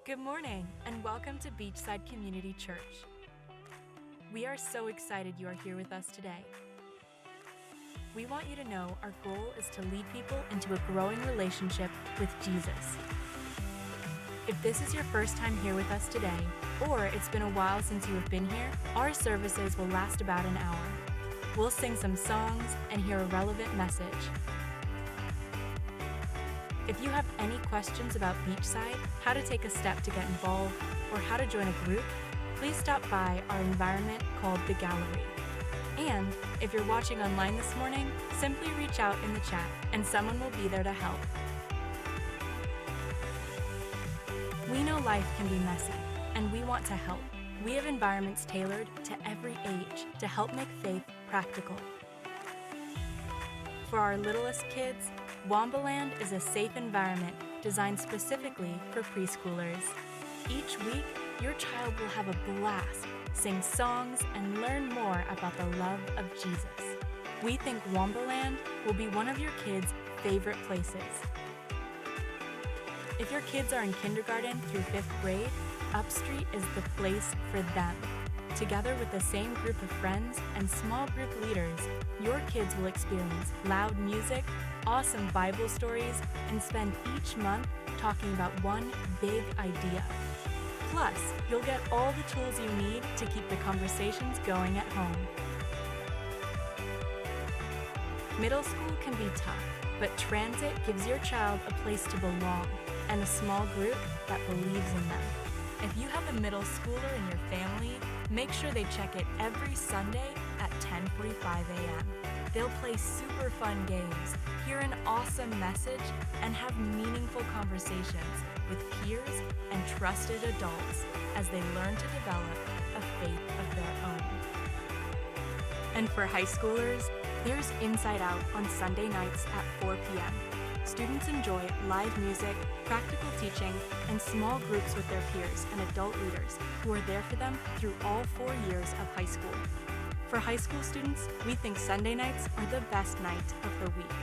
Good morning, and welcome to Beachside Community Church. We are so excited you are here with us today. We want you to know our goal is to lead people into a growing relationship with Jesus. If this is your first time here with us today, or it's been a while since you have been here, our services will last about an hour. We'll sing some songs and hear a relevant message. If you have any questions about Beachside, how to take a step to get involved, or how to join a group, please stop by our environment called The Gallery. And if you're watching online this morning, simply reach out in the chat and someone will be there to help. We know life can be messy, and we want to help. We have environments tailored to every age to help make faith practical. For our littlest kids, Wombaland is a safe environment designed specifically for preschoolers. Each week, your child will have a blast, sing songs, and learn more about the love of Jesus. We think Wombaland will be one of your kids' favorite places. If your kids are in kindergarten through 5th grade, Upstreet is the place for them. Together with the same group of friends and small group leaders, your kids will experience loud music, awesome Bible stories, and spend each month talking about one big idea. Plus, you'll get all the tools you need to keep the conversations going at home. Middle school can be tough, but transit gives your child a place to belong and a small group that believes in them. If you have a middle schooler in your family, make sure they check it every Sunday at 10:45 a.m. They'll play super fun games, hear an awesome message, and have meaningful conversations with peers and trusted adults as they learn to develop a faith of their own. And for high schoolers, there's Inside Out on Sunday nights at 4 p.m. Students enjoy live music, practical teaching, and small groups with their peers and adult leaders who are there for them through all 4 years of high school. For high school students, we think Sunday nights are the best night of the week.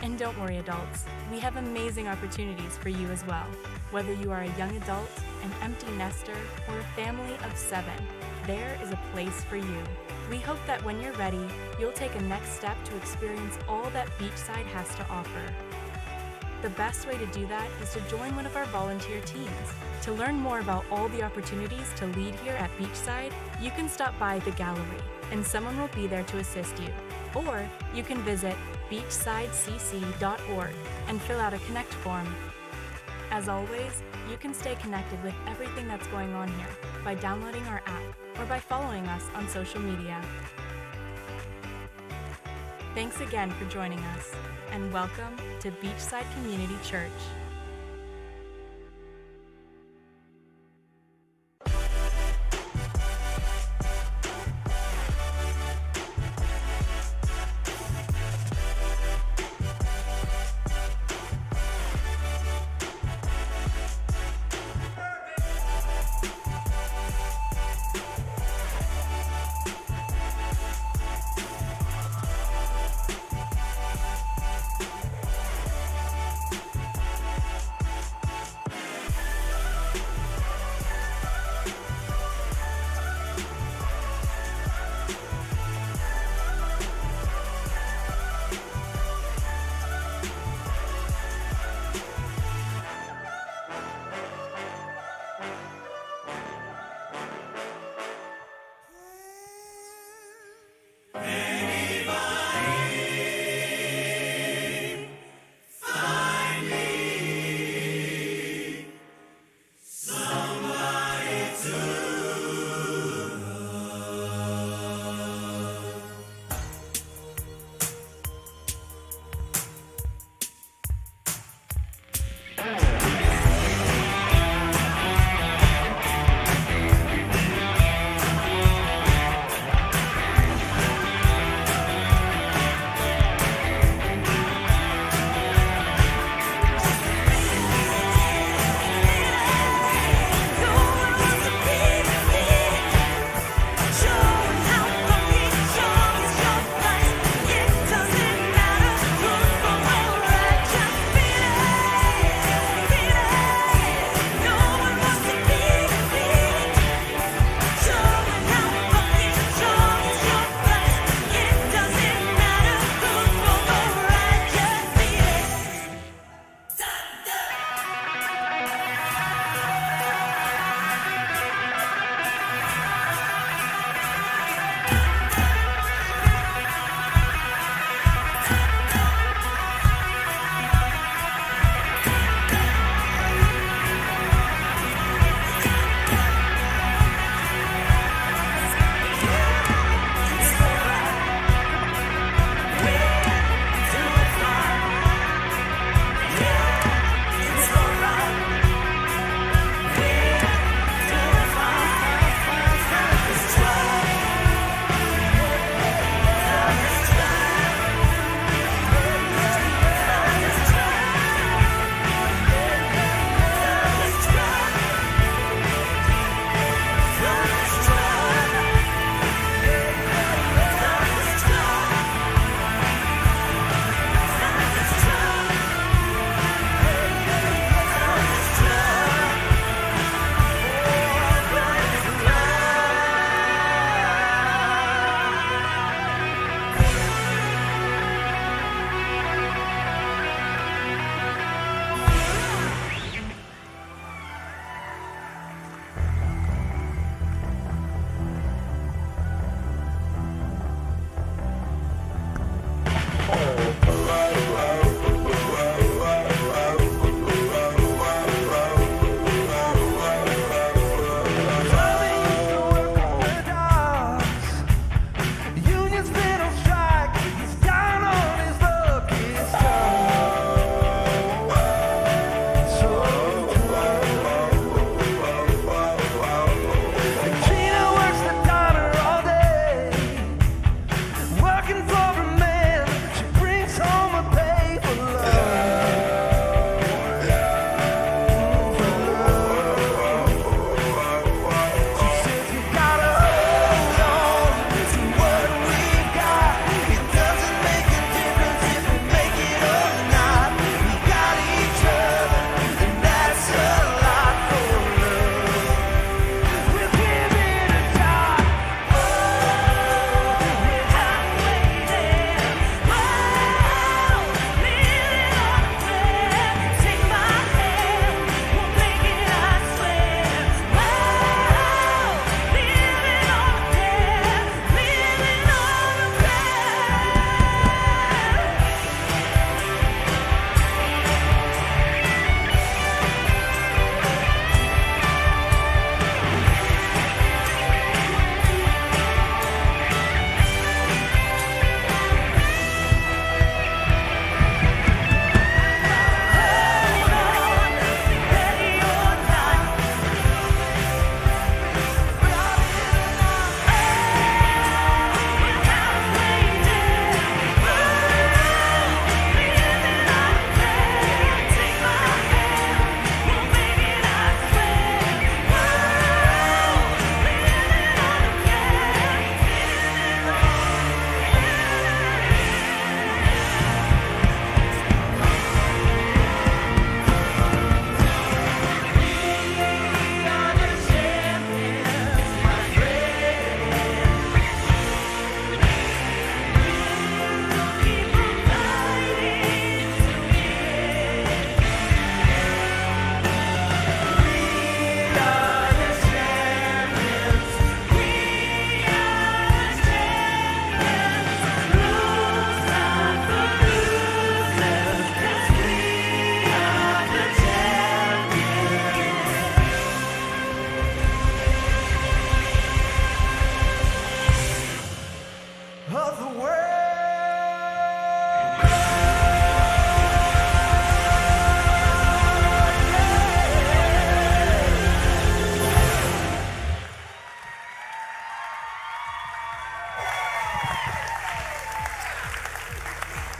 And don't worry, adults, we have amazing opportunities for you as well. Whether you are a young adult, an empty nester, or a family of 7, there is a place for you. We hope that when you're ready, you'll take a next step to experience all that Beachside has to offer. The best way to do that is to join one of our volunteer teams. To learn more about all the opportunities to lead here at Beachside, you can stop by the gallery, and someone will be there to assist you. Or you can visit beachsidecc.org and fill out a Connect form. As always, you can stay connected with everything that's going on here by downloading our app or by following us on social media. Thanks again for joining us, and welcome to Beachside Community Church.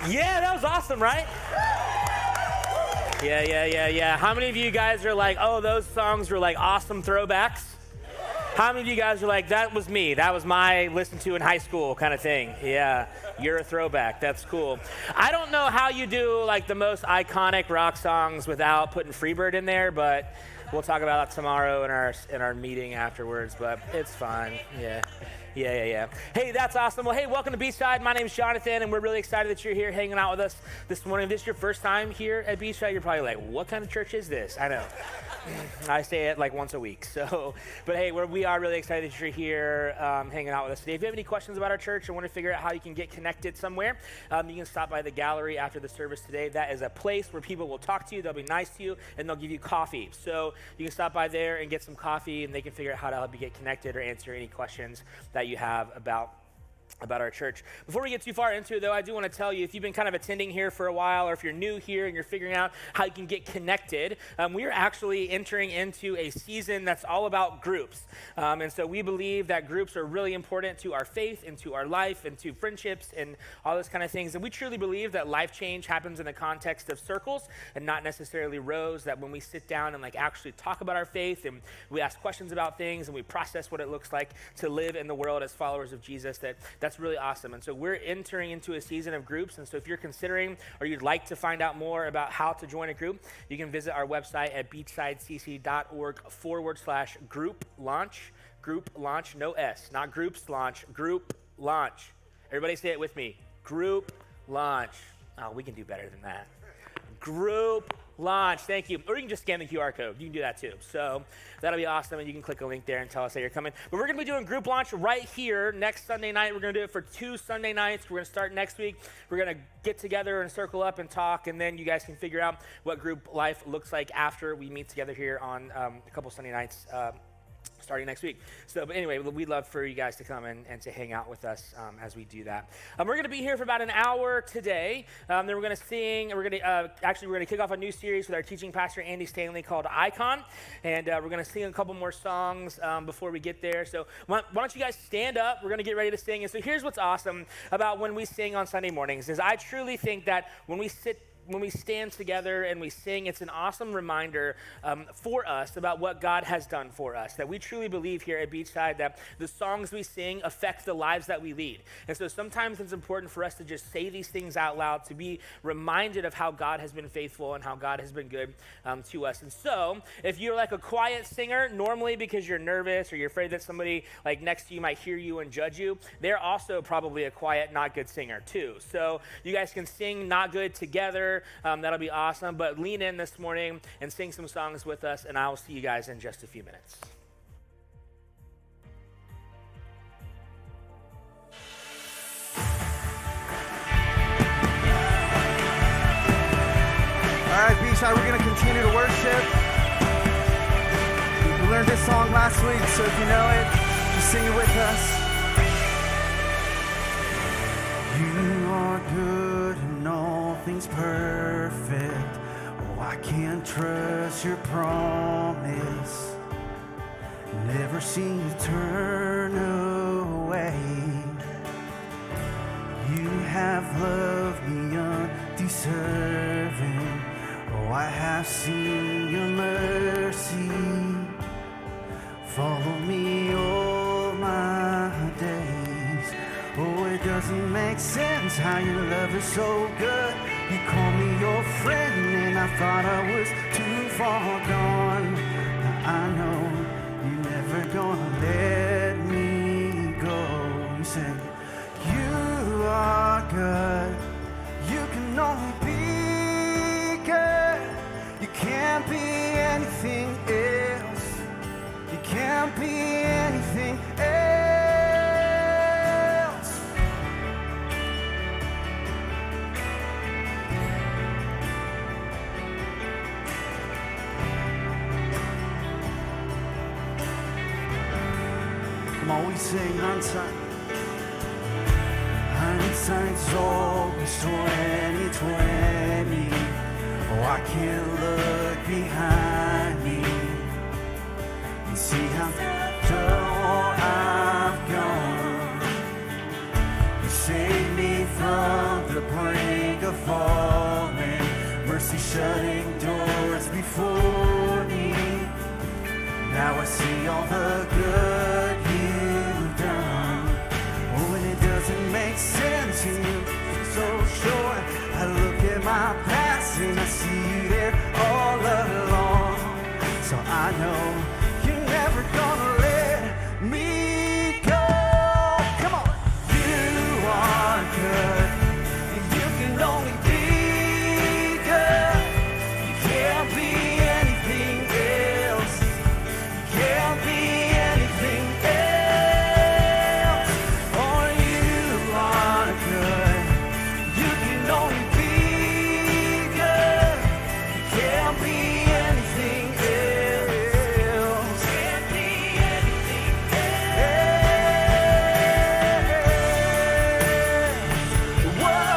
Yeah, that was awesome, right? Yeah. How many of you guys are like, oh, those songs were like awesome throwbacks? How many of you guys are like, that was me, that was my listen to in high school kind of thing? Yeah, you're a throwback, that's cool. I don't know how you do like the most iconic rock songs without putting Freebird in there, but we'll talk about that tomorrow in our meeting afterwards, but it's fine, yeah. Hey, that's awesome. Well, hey, welcome to Beachside. My name is Jonathan, and we're really excited that you're here hanging out with us this morning. If this is your first time here at Beachside, you're probably like, what kind of church is this? I know. I say it like once a week. So, but hey, we are really excited that you're here hanging out with us today. If you have any questions about our church or want to figure out how you can get connected somewhere, you can stop by the gallery after the service today. That is a place where people will talk to you, they'll be nice to you, and they'll give you coffee. So you can stop by there and get some coffee, and they can figure out how to help you get connected or answer any questions that you have about our church. Before we get too far into it, though, I do want to tell you, if you've been kind of attending here for a while, or if you're new here and you're figuring out how you can get connected, we are actually entering into a season that's all about groups. And so we believe that groups are really important to our faith and to our life and to friendships and all those kind of things. And we truly believe that life change happens in the context of circles and not necessarily rows, that when we sit down and like actually talk about our faith and we ask questions about things and we process what it looks like to live in the world as followers of Jesus, that's really awesome. And so we're entering into a season of groups. And so if you're considering or you'd like to find out more about how to join a group, you can visit our website at beachsidecc.org/group launch. Group launch, no S, not groups launch, group launch. Everybody say it with me. Group launch. Oh, we can do better than that. Group launch, thank you. Or you can just scan the QR code. You can do that too. So that'll be awesome, and you can click a link there and tell us that you're coming. But we're going to be doing group launch right here next Sunday night. We're going to do it for 2 Sunday nights. We're going to start next week. We're going to get together and circle up and talk, and then you guys can figure out what group life looks like after we meet together here on a couple Sunday nights starting next week. So, but anyway, we'd love for you guys to come and to hang out with us as we do that. We're going to be here for about an hour today. Then we're going to sing. We're going to kick off a new series with our teaching pastor, Andy Stanley, called Icon. And we're going to sing a couple more songs before we get there. So why don't you guys stand up? We're going to get ready to sing. And so here's what's awesome about when we sing on Sunday mornings is I truly think that when we stand together and we sing, it's an awesome reminder for us about what God has done for us, that we truly believe here at Beachside that the songs we sing affect the lives that we lead. And so sometimes it's important for us to just say these things out loud, to be reminded of how God has been faithful and how God has been good to us. And so if you're like a quiet singer, normally because you're nervous or you're afraid that somebody like next to you might hear you and judge you, they're also probably a quiet, not good singer too. So you guys can sing not good together. That'll be awesome. But lean in this morning and sing some songs with us, and I will see you guys in just a few minutes. All right, Beachside, we're going to continue to worship. We learned this song last week, so if you know it, just sing it with us. You are good and all things perfect. Oh, I can't trust your promise. Never seen you turn away. You have loved me undeserving. Oh, I have seen your mercy follow me all my days. Oh, it doesn't make sense how your love is so good. You call me your friend and I thought I was too far gone. Now I know you're never gonna let me go. You say, you are good. You can only be good. You can't be anything else. You can't be anything else. Come on, we sing hindsight. Hindsight's always 20/20. Oh, I can't look behind me and see how far I've gone. You saved me from the brink shutting doors before me. Now I see all the good you've done. Oh, and it doesn't make sense, and you're so sure. I look at my past and I see you there all along. So I know you're never gonna let me go. Come on. You are good. You can only be good. You can't be anything else. You can't be anything else. Oh, you are good. You can only be good. You can't be anything else. Can't be anything else. Whoa,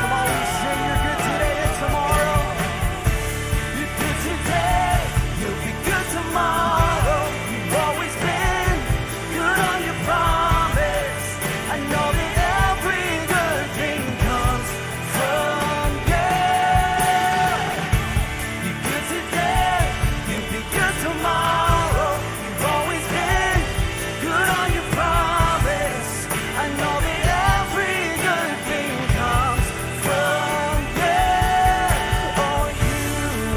come on, we sing you're good today and tomorrow. You're good today, you'll be good tomorrow. You've always been good on your promise. I know that every good thing comes from you. You're good today, you'll be good tomorrow. You've always been good on your promise. I know that every good thing comes from you. Oh, you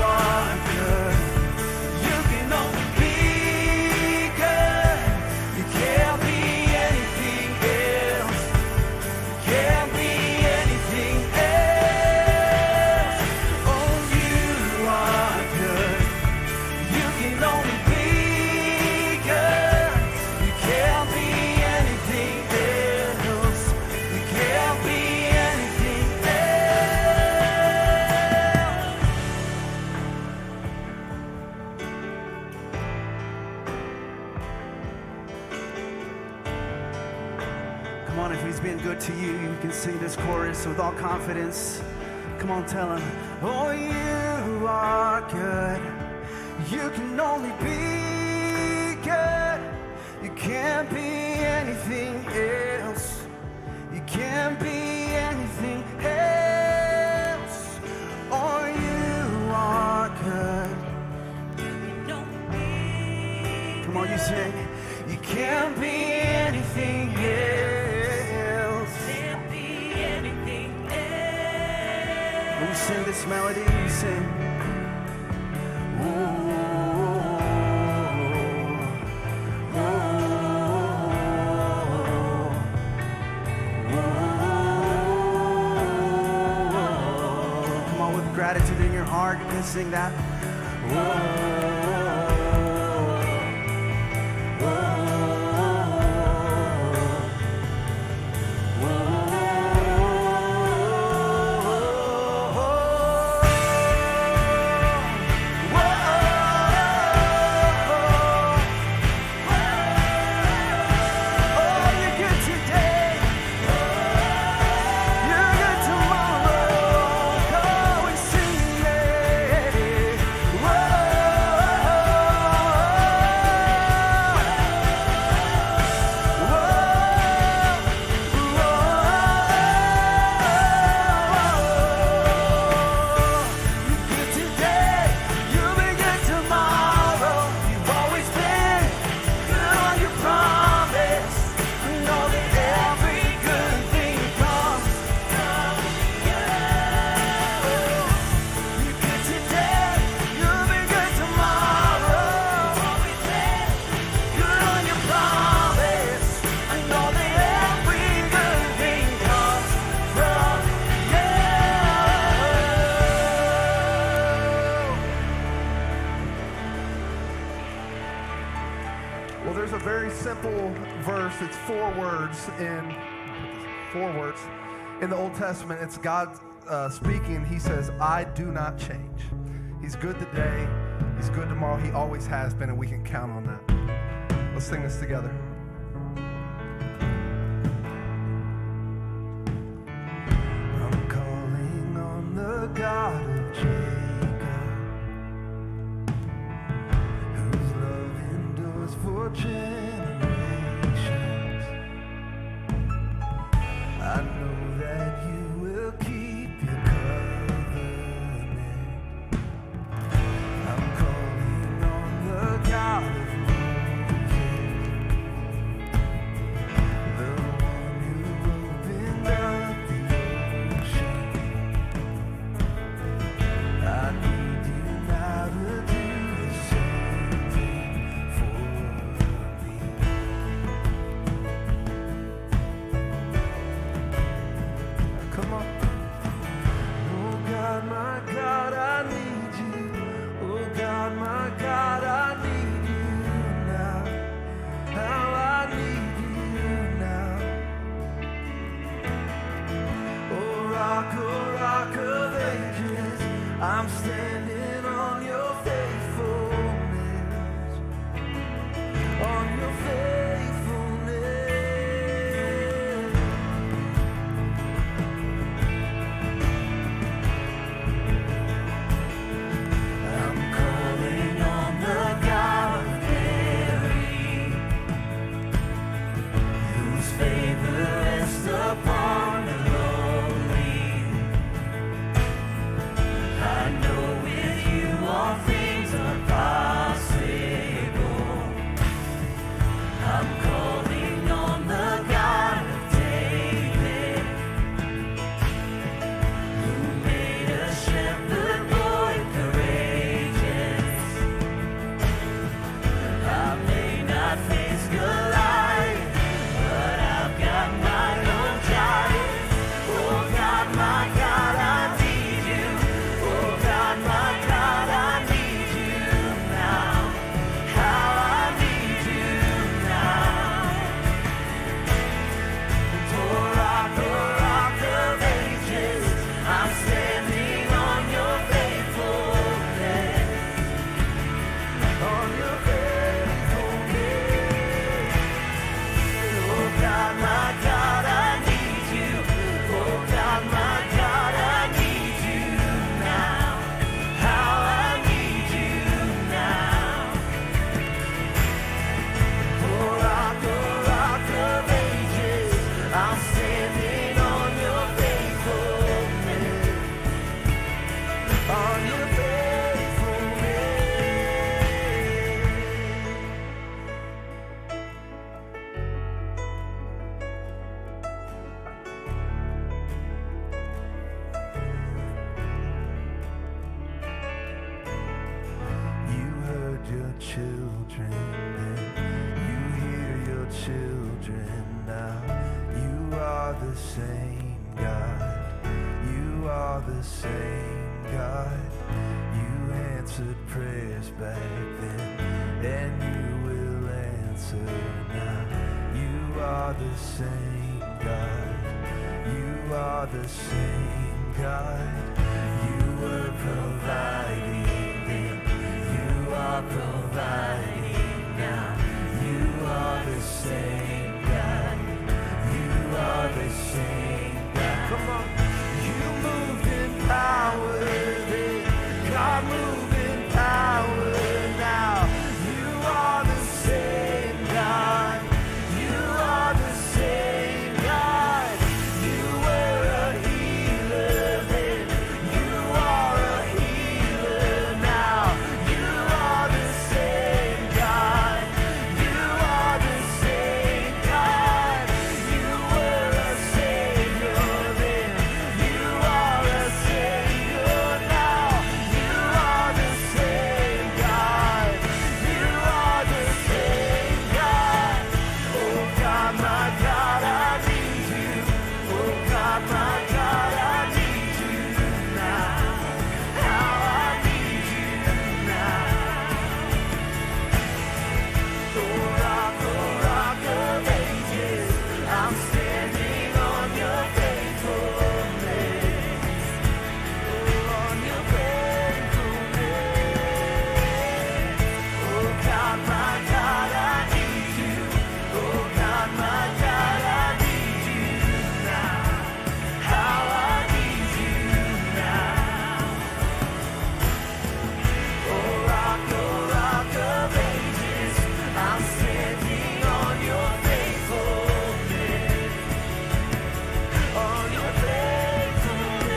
are good. You can only be good. You can't be anything else. You can't be anything else. Oh, you are good. You can only be good. You can't be anything else. You can't be anything else. Come on, if he's been good to you, you can sing this chorus with all confidence. Come on, tell him, oh, you are good. You can only be good. You can't be anything else. You can't be anything else. Oh, you are good. Come on, you sing. You can't be anything else. Can't be anything else. When we sing this melody, we sing. Come on, with gratitude in your heart, you can sing that. Well, there's a very simple verse. It's four words in the Old Testament. It's God speaking. He says, I do not change. He's good today. He's good tomorrow. He always has been, and we can count on that. Let's sing this together. children, and you hear your children now. You are the same God. You are the same God. You answered prayers back then, and you will answer now. You are the same God. You are the same God. You were providing then. You are providing now. You are the same God. You are the same God. Come on. You moved in power then. God moved in power now. You are the same God. You are the same God. You were a healer then. You are a healer now. You are the same God. You are the same God. You were a savior then. You are a savior now. You are the same God. You are the same God. Oh God, my God, I need you. Oh God, my God, I need you now. How I need you now. Oh rock of ages, I'm standing on your faithfulness. Oh, on your faithfulness. Oh God, my God, I need you. Oh God, my God, I need you now. How I need you now. Oh rock of ages, I'm standing on your faithfulness. On your faithfulness.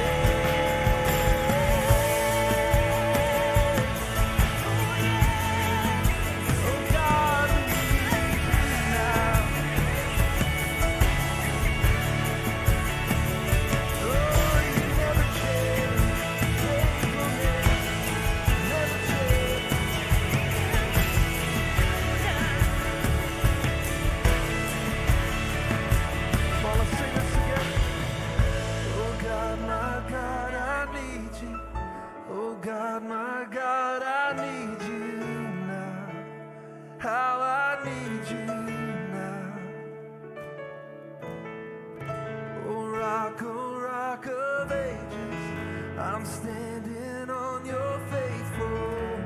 Oh God, I need you now. Oh, you never change. Faithfulness never change. Come on, let's sing this together. Oh God, my God, I need you. Oh God, my God, I need you now. How I need you now. Oh rock of ages, I'm standing on your faithfulness.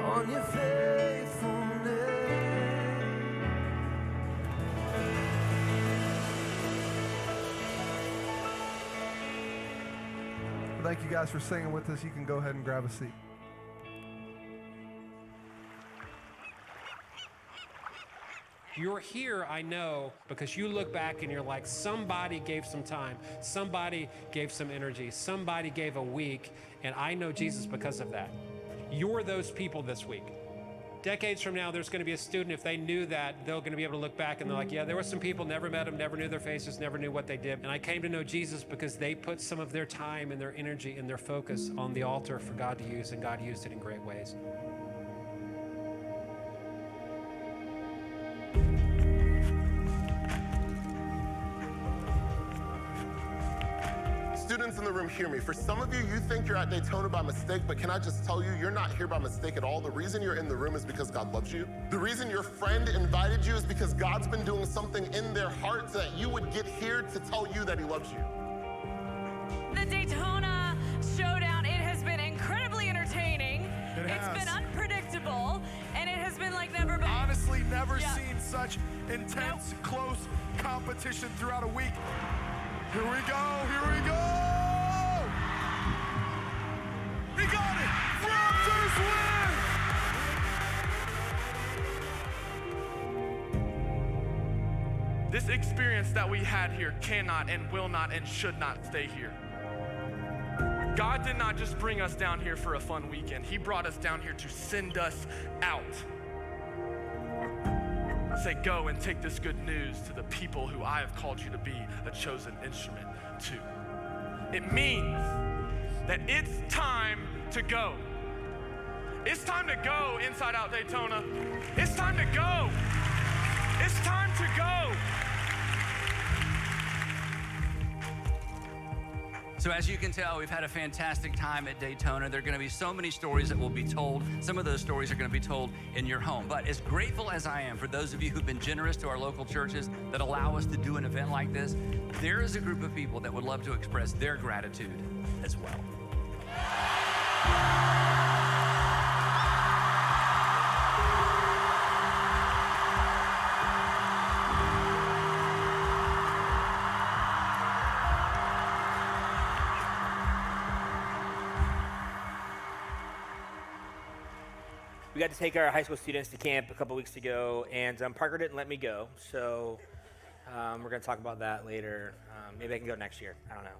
On your faithfulness. Thank you guys for singing with us. You can go ahead and grab a seat. You're here, I know, because you look back and you're like, somebody gave some time, somebody gave some energy, somebody gave a week, and I know Jesus because of that. You're those people this week. Decades from now, there's going to be a student, if they knew that, they're going to be able to look back and they're like, yeah, there were some people, never met them, never knew their faces, never knew what they did. And I came to know Jesus because they put some of their time and their energy and their focus on the altar for God to use, and God used it in great ways. Students in the room, hear me. For some of you, you think you're at Daytona by mistake, but can I just tell you, you're not here by mistake at all. The reason you're in the room is because God loves you. The reason your friend invited you is because God's been doing something in their heart so that you would get here to tell you that he loves you. The Daytona Showdown, it has been incredibly entertaining. It's been unpredictable, and it has been like never before. Honestly, never seen such intense, close competition throughout a week. Here we go, here we go! He got it! Raptors win! This experience that we had here cannot and will not and should not stay here. God did not just bring us down here for a fun weekend. He brought us down here to send us out. Say, go and take this good news to the people who I have called you to be a chosen instrument to. It means that it's time to go. It's time to go, Inside Out Daytona. It's time to go. It's time to go. So as you can tell, we've had a fantastic time at Daytona. There are going to be so many stories that will be told. Some of those stories are going to be told in your home. But as grateful as I am for those of you who've been generous to our local churches that allow us to do an event like this, there is a group of people that would love to express their gratitude as well. We got to take our high school students to camp a couple weeks ago, and Parker didn't let me go, so we're going to talk about that later. Maybe I can go next year. I don't know.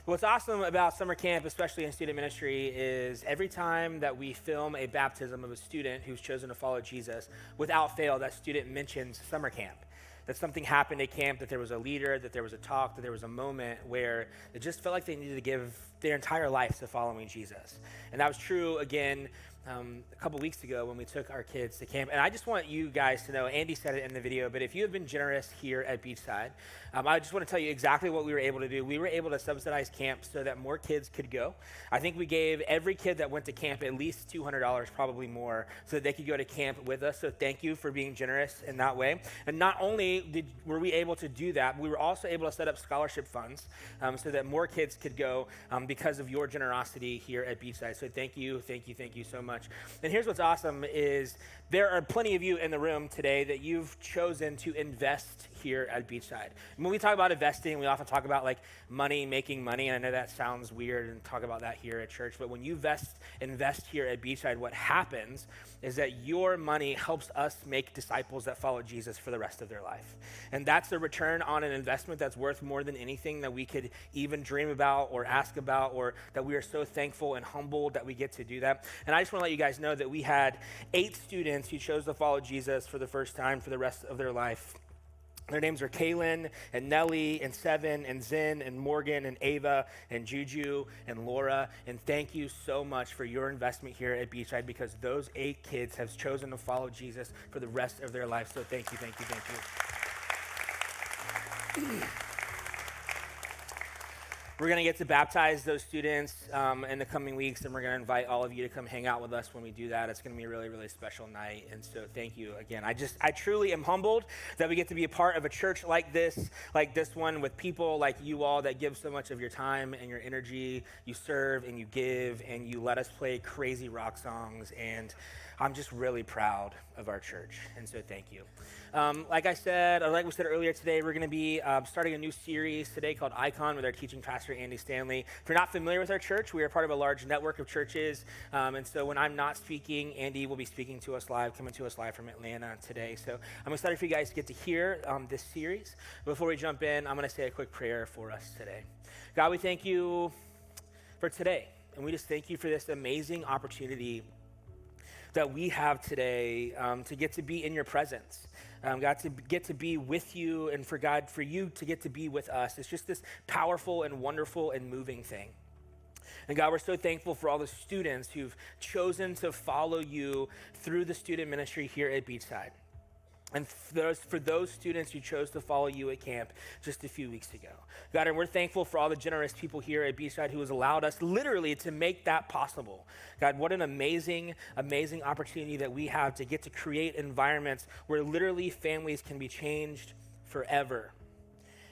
But what's awesome about summer camp, especially in student ministry, is every time that we film a baptism of a student who's chosen to follow Jesus, without fail, that student mentions summer camp. That something happened at camp, that there was a leader, that there was a talk, that there was a moment where it just felt like they needed to give their entire life to following Jesus. And that was true again a couple weeks ago when we took our kids to camp. And I just want you guys to know, Andy said it in the video, but if you have been generous here at Beachside, I just want to tell you exactly what we were able to do. We were able to subsidize camp so that more kids could go. I think we gave every kid that went to camp at least $200, probably more, so that they could go to camp with us. So thank you for being generous in that way. And not only were we able to do that, we were also able to set up scholarship funds so that more kids could go because of your generosity here at Beachside. So thank you so much. And here's what's awesome is there are plenty of you in the room today that you've chosen to invest here at Beachside. When we talk about investing, we often talk about like money, making money, and I know that sounds weird and talk about that here at church, but when you invest here at Beachside, what happens is that your money helps us make disciples that follow Jesus for the rest of their life. And that's a return on an investment that's worth more than anything that we could even dream about or ask about, or that we are so thankful and humbled that we get to do that. And I just want to let you guys know that we had 8 students who chose to follow Jesus for the first time for the rest of their life. Their names are Kaylin and Nellie and Seven and Zen and Morgan and Ava and Juju and Laura. And thank you so much for your investment here at Beachside, because those 8 kids have chosen to follow Jesus for the rest of their life. So thank you. We're going to get to baptize those students in the coming weeks, and we're going to invite all of you to come hang out with us when we do that. It's going to be a really, really special night, and so thank you again. I truly am humbled that we get to be a part of a church like this one, with people like you all that give so much of your time and your energy. You serve and you give, and you let us play crazy rock songs, and I'm just really proud of our church, and so thank you. Like we said earlier today, we're going to be starting a new series today called Icon with our teaching pastor, Andy Stanley. If you're not familiar with our church, we are part of a large network of churches, and so when I'm not speaking, Andy will be speaking to us live, coming to us live from Atlanta today. So I'm excited for you guys to get to hear this series. Before we jump in, I'm going to say a quick prayer for us today. God, we thank you for today, and we just thank you for this amazing opportunity that we have today to get to be in your presence. God, to get to be with you, and for you to get to be with us. It's just this powerful and wonderful and moving thing. And God, we're so thankful for all the students who've chosen to follow you through the student ministry here at Beachside. And for those students who chose to follow you at camp just a few weeks ago. God, and we're thankful for all the generous people here at Beachside who has allowed us literally to make that possible. God, what an amazing, amazing opportunity that we have to get to create environments where literally families can be changed forever.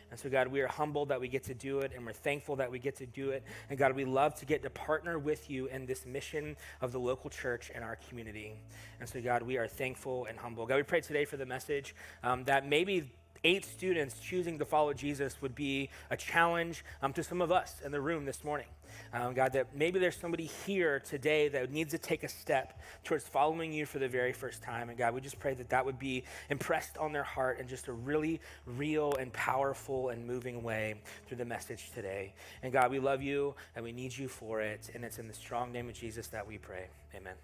And so, God, we are humbled that we get to do it, and we're thankful that we get to do it. And God, we love to get to partner with you in this mission of the local church and our community. And so, God, we are thankful and humble. God, we pray today for the message that maybe 8 students choosing to follow Jesus would be a challenge to some of us in the room this morning. God, that maybe there's somebody here today that needs to take a step towards following you for the very first time. And God, we just pray that that would be impressed on their heart in just a really real and powerful and moving way through the message today. And God, we love you and we need you for it. And it's in the strong name of Jesus that we pray. Amen.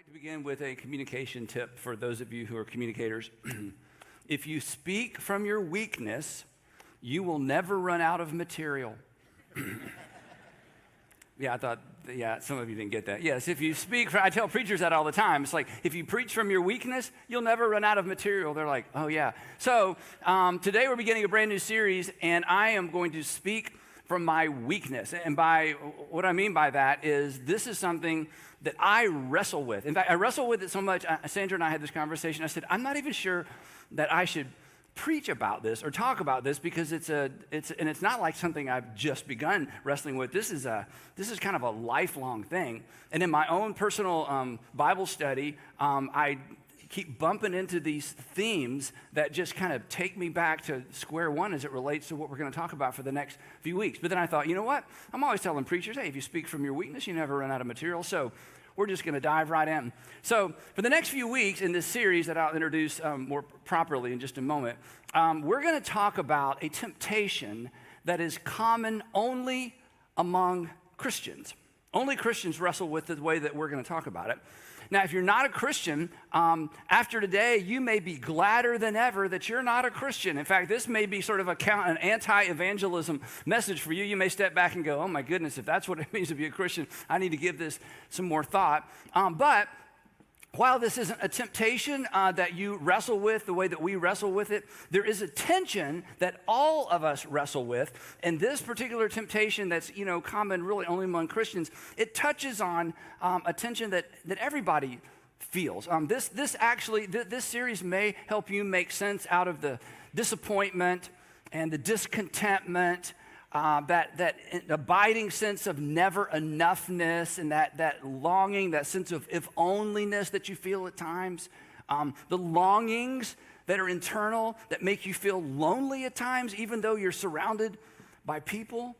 like to begin with a communication tip for those of you who are communicators. If you speak from your weakness, you will never run out of material. Yeah, I thought, some of you didn't get that. Yes, if you speak, I tell preachers that all the time. It's like, if you preach from your weakness, you'll never run out of material. They're like, oh yeah. So today we're beginning a brand new series, and I am going to speak from my weakness. And by what I mean by that is this is something that I wrestle with. In fact, I wrestle with it so much. Sandra and I had this conversation. I said, I'm not even sure that I should preach about this or talk about this because it's not like something I've just begun wrestling with. This is kind of a lifelong thing. And in my own personal Bible study, I keep bumping into these themes that just kind of take me back to square one as it relates to what we're going to talk about for the next few weeks. But then I thought, you know what? I'm always telling preachers, hey, if you speak from your weakness, you never run out of material. So we're just going to dive right in. So for the next few weeks in this series that I'll introduce more properly in just a moment, we're going to talk about a temptation that is common only among Christians. Only Christians wrestle with the way that we're going to talk about it. Now, if you're not a Christian, after today, you may be gladder than ever that you're not a Christian. In fact, this may be sort of an anti-evangelism message for you. You may step back and go, oh my goodness, if that's what it means to be a Christian, I need to give this some more thought. But while this isn't a temptation that you wrestle with the way that we wrestle with it, there is a tension that all of us wrestle with. And this particular temptation that's, common really only among Christians, it touches on a tension that everybody feels. This series may help you make sense out of the disappointment and the discontentment, that abiding sense of never enoughness and that longing, that sense of if onlyness that you feel at times, the longings that are internal that make you feel lonely at times, even though you're surrounded by people.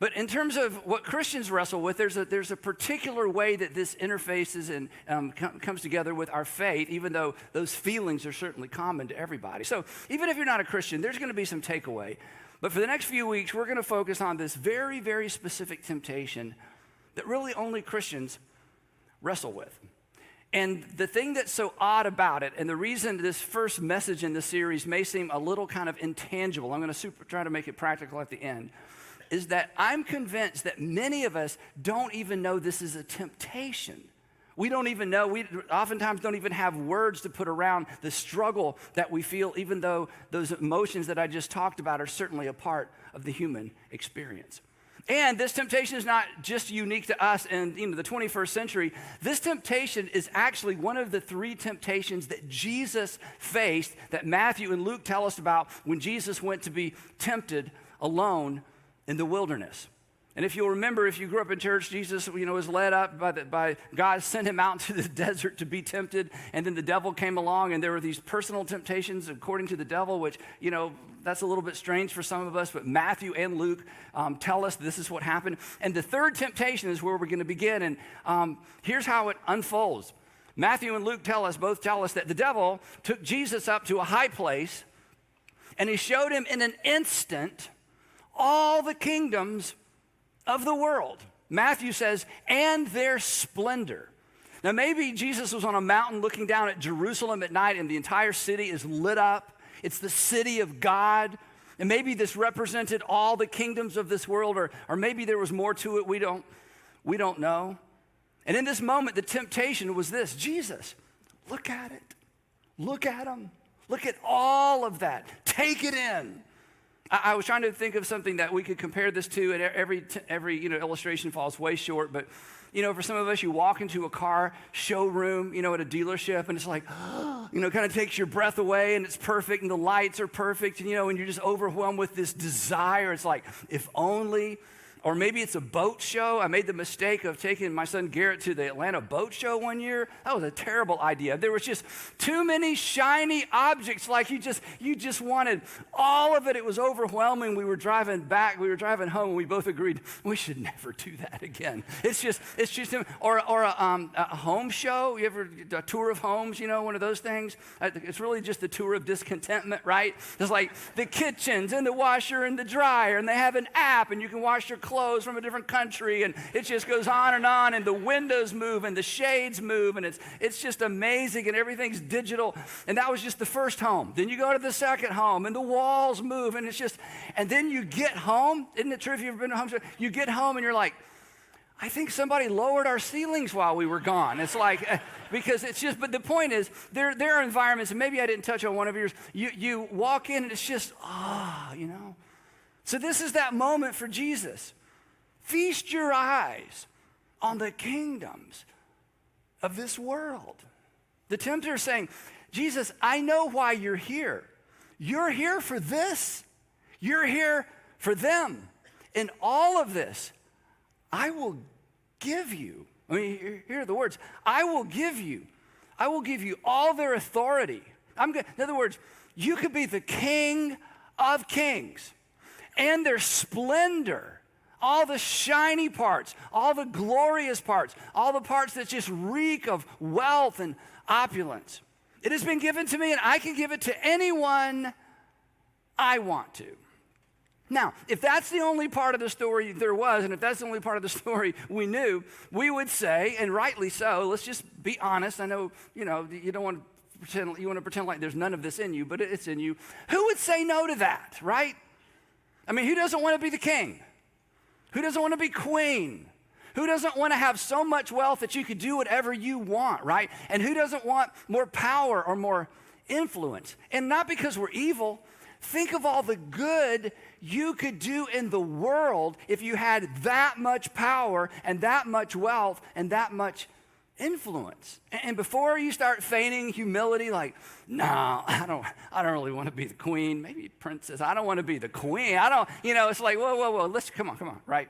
But in terms of what Christians wrestle with, there's a particular way that this interfaces and comes together with our faith, even though those feelings are certainly common to everybody. So even if you're not a Christian, there's going to be some takeaway. But for the next few weeks, we're going to focus on this very, very specific temptation that really only Christians wrestle with. And the thing that's so odd about it, and the reason this first message in this series may seem a little kind of intangible, I'm going to try to make it practical at the end, is that I'm convinced that many of us don't even know this is a temptation. We don't even know, we oftentimes don't even have words to put around the struggle that we feel, even though those emotions that I just talked about are certainly a part of the human experience. And this temptation is not just unique to us in the 21st century. This temptation is actually one of the three temptations that Jesus faced that Matthew and Luke tell us about when Jesus went to be tempted alone in the wilderness. And if you'll remember, if you grew up in church, Jesus, was led up by God, sent him out into the desert to be tempted, and then the devil came along, and there were these personal temptations according to the devil, which, that's a little bit strange for some of us, but Matthew and Luke tell us this is what happened. And the third temptation is where we're going to begin, and here's how it unfolds. Matthew and Luke both tell us that the devil took Jesus up to a high place, and he showed him in an instant all the kingdoms of the world. Matthew says, and their splendor. Now, maybe Jesus was on a mountain looking down at Jerusalem at night, and the entire city is lit up. It's the city of God. And maybe this represented all the kingdoms of this world, or maybe there was more to it. We don't know. And in this moment, the temptation was this: Jesus, look at it. Look at him. Look at all of that. Take it in. I was trying to think of something that we could compare this to, and every illustration falls way short. But for some of us, you walk into a car showroom, at a dealership, and it's like, kind of takes your breath away, and it's perfect, and the lights are perfect, and you're just overwhelmed with this desire. It's like, if only. Or maybe it's a boat show. I made the mistake of taking my son Garrett to the Atlanta boat show one year. That was a terrible idea. There was just too many shiny objects, like you just wanted all of it. It was overwhelming. We were driving home, and we both agreed we should never do that again. It's just or a home show. You ever a tour of homes? One of those things. It's really just the tour of discontentment, right? It's like the kitchens and the washer and the dryer, and they have an app, and you can wash your clothes from a different country, and it just goes on, and the windows move, and the shades move, and it's just amazing, and everything's digital. And that was just the first home. Then you go to the second home, and the walls move, and it's just, and then you get home. Isn't it true if you've ever been to home? You get home, and you're like, I think somebody lowered our ceilings while we were gone. It's like, because it's just, but the point is, there are environments, and maybe I didn't touch on one of yours, you walk in and it's just, you know. So this is that moment for Jesus. Feast your eyes on the kingdoms of this world. The tempter is saying, Jesus, I know why you're here. You're here for this. You're here for them. In all of this, I will give you. I mean, here are the words. I will give you all their authority. In other words, you could be the King of Kings, and their splendor, all the shiny parts, all the glorious parts, all the parts that just reek of wealth and opulence. It has been given to me, and I can give it to anyone I want to. Now, if that's the only part of the story there was, and if that's the only part of the story we knew, we would say, and rightly so, let's just be honest. I know, you don't want to pretend, you want to pretend like there's none of this in you, but it's in you. Who would say no to that, right? I mean, who doesn't want to be the king? Who doesn't want to be queen? Who doesn't want to have so much wealth that you could do whatever you want, right? And who doesn't want more power or more influence? And not because we're evil. Think of all the good you could do in the world if you had that much power and that much wealth and that much influence. And before you start feigning humility, like, no, I don't really want to be the queen. Maybe princess. I don't want to be the queen. It's like, whoa. Let's come on, right?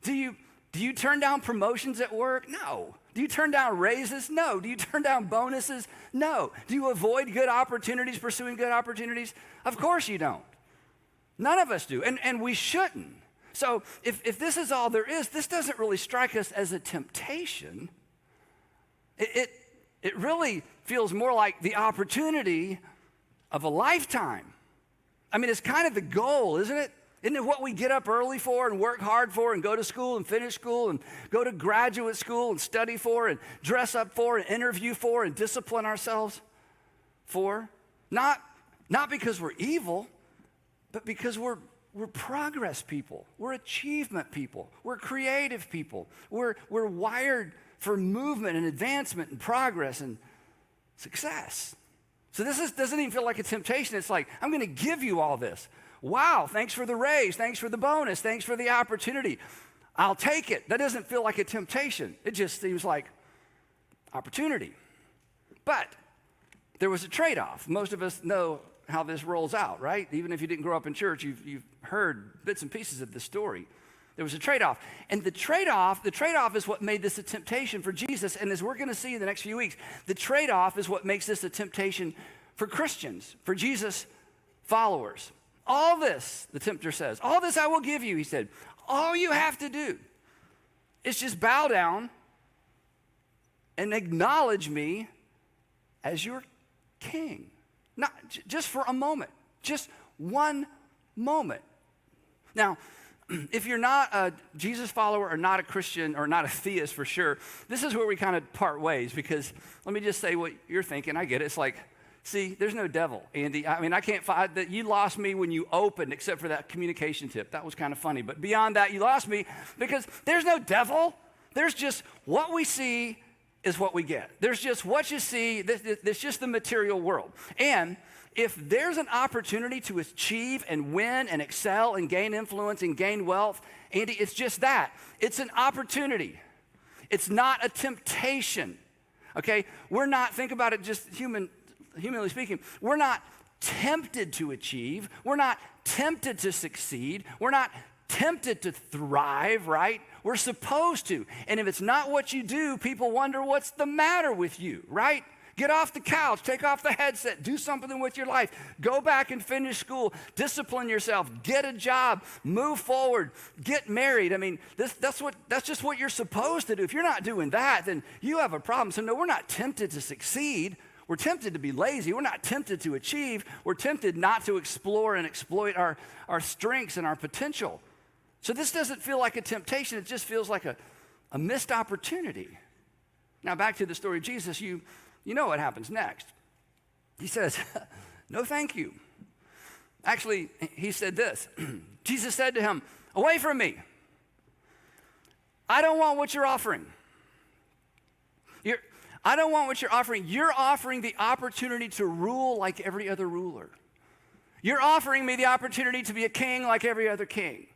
Do you turn down promotions at work? No. Do you turn down raises? No. Do you turn down bonuses? No. Do you avoid good opportunities, pursuing good opportunities? Of course you don't. None of us do, and we shouldn't. So if this is all there is, this doesn't really strike us as a temptation. It really feels more like the opportunity of a lifetime. I mean, it's kind of the goal, isn't it? Isn't it what we get up early for and work hard for and go to school and finish school and go to graduate school and study for and dress up for and interview for and discipline ourselves for? Not because we're evil, but because we're progress people. We're achievement people. We're creative people. We're wired for movement and advancement and progress and success. So this doesn't even feel like a temptation. It's like, I'm going to give you all this. Wow, thanks for the raise. Thanks for the bonus. Thanks for the opportunity. I'll take it. That doesn't feel like a temptation. It just seems like opportunity. But there was a trade-off. Most of us know how this rolls out, right? Even if you didn't grow up in church, you've heard bits and pieces of the story. There was a trade-off. And the trade-off is what made this a temptation for Jesus. And as we're going to see in the next few weeks, the trade-off is what makes this a temptation for Christians, for Jesus followers. All this, the tempter says, all this I will give you, he said. All you have to do is just bow down and acknowledge me as your king. Not just for a moment, just one moment. Now, if you're not a Jesus follower or not a Christian or not a theist for sure, this is where we kind of part ways, because let me just say what you're thinking. I get it. It's like, see, there's no devil, Andy. I mean, I can't find that. You lost me when you opened, except for that communication tip. That was kind of funny. But beyond that, you lost me because there's no devil. There's just what we see is what we get. There's just what you see. There's just the material world. And if there's an opportunity to achieve and win and excel and gain influence and gain wealth, Andy, it's just that. It's an opportunity. It's not a temptation, okay? We're not, think about it just humanly speaking, we're not tempted to achieve. We're not tempted to succeed. We're not tempted to thrive, right? We're supposed to. And if it's not what you do, people wonder what's the matter with you, right? Get off the couch, take off the headset, do something with your life. Go back and finish school, discipline yourself, get a job, move forward, get married. I mean, that's just what you're supposed to do. If you're not doing that, then you have a problem. So no, we're not tempted to succeed. We're tempted to be lazy. We're not tempted to achieve. We're tempted not to explore and exploit our strengths and our potential. So this doesn't feel like a temptation. It just feels like a missed opportunity. Now back to the story of Jesus, you know what happens next. He says, no thank you. Actually, he said this. Jesus said to him, away from me. I don't want what you're offering. I don't want what you're offering. You're offering the opportunity to rule like every other ruler. You're offering me the opportunity to be a king like every other king.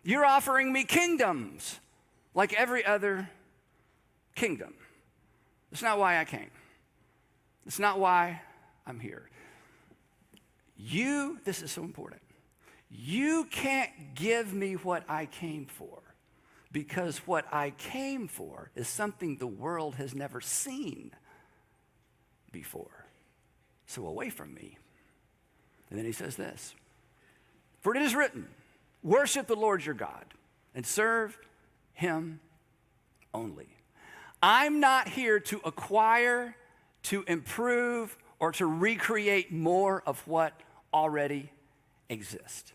You're offering me kingdoms like every other kingdom. That's not why I came. That's not why I'm here. This is so important. You can't give me what I came for, because what I came for is something the world has never seen before. So away from me. And then he says this, for it is written, worship the Lord your God and serve him only. I'm not here to acquire, to improve, or to recreate more of what already exists.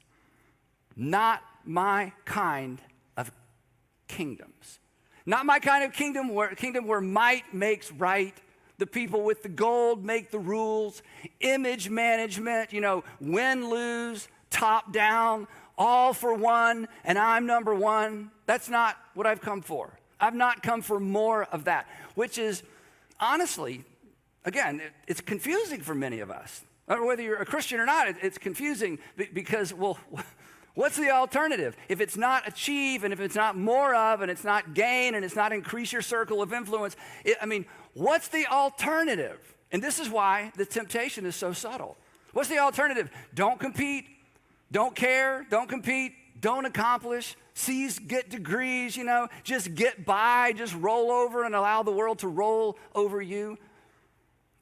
Not my kind of kingdoms. Not my kind of kingdom where might makes right. The people with the gold make the rules. Image management, win, lose, top down, all for one, and I'm number one. That's not what I've come for. I've not come for more of that, which is honestly, again, it's confusing for many of us. Whether you're a Christian or not, it's confusing because, well, what's the alternative? If it's not achieve, and if it's not more of, and it's not gain, and it's not increase your circle of influence, what's the alternative? And this is why the temptation is so subtle. What's the alternative? Don't compete, don't care, don't compete, don't accomplish, get degrees, just get by, just roll over and allow the world to roll over you.